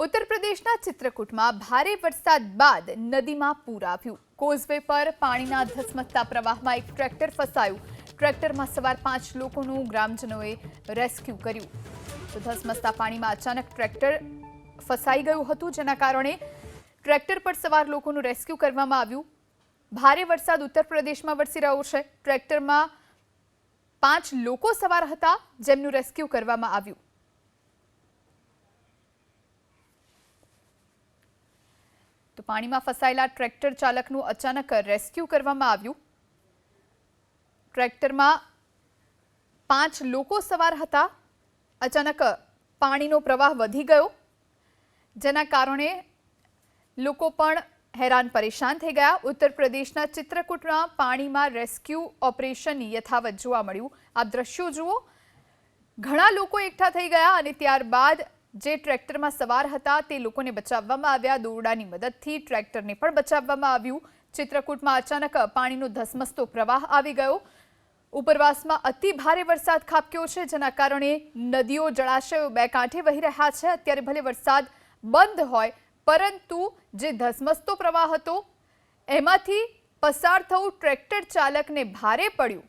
ઉત્તર પ્રદેશના ચિત્રકૂટમાં ભારે વરસાદ બાદ નદીમાં પૂર આવ્યું। કોઝવે પર પાણીના ધસમસતા પ્રવાહમાં એક ટ્રેક્ટર ફસાયું। ટ્રેક્ટરમાં સવાર 5 લોકોનું ગ્રામજનોએ રેસ્ક્યુ કર્યું। તો ધસમસતા પાણીમાં અચાનક ટ્રેક્ટર ફસાઈ ગયું હતું, જેના કારણે ટ્રેક્ટર પર સવાર લોકોનું રેસ્ક્યુ કરવામાં આવ્યું। ભારે વરસાદ ઉત્તર પ્રદેશમાં વરસી રહ્યો છે। ટ્રેક્ટરમાં 5 લોકો સવાર હતા, જેમનું રેસ્ક્યુ કરવામાં આવ્યું। તો પાણીમાં ફસાયેલા ટ્રેક્ટર ચાલકનું અચાનક રેસ્ક્યુ કરવામાં આવ્યું। ટ્રેક્ટરમાં 5 લોકો સવાર હતા। અચાનક પાણીનો પ્રવાહ વધી ગયો, જેના કારણે લોકો પણ હેરાન પરેશાન થઈ ગયા। ઉત્તર પ્રદેશના ચિત્રકૂટમાં પાણીમાં રેસ્ક્યુ ઓપરેશન યથાવત જોવા મળ્યું। આપ દ્રશ્યો જુઓ, ઘણા લોકો એકઠા થઈ ગયા અને ત્યારબાદ જે ટ્રેક્ટરમાં સવાર હતા તે લોકોને બચાવવામાં આવ્યા। દોરડાની મદદથી ટ્રેક્ટરને પણ બચાવવામાં આવ્યું। ચિત્રકૂટમાં અચાનક પાણીનો ધસમસતો પ્રવાહ આવી ગયો। ઉપરવાસમાં અતિ ભારે વરસાદ ખાબક્યો છે, જેના કારણે નદીઓ, જળાશયો બે કાંઠે વહી રહ્યા છે। અત્યારે ભલે વરસાદ બંધ હોય, પરંતુ જે ધસમસતો પ્રવાહ હતો એમાંથી પસાર થવું ટ્રેક્ટર ચાલકને ભારે પડ્યું।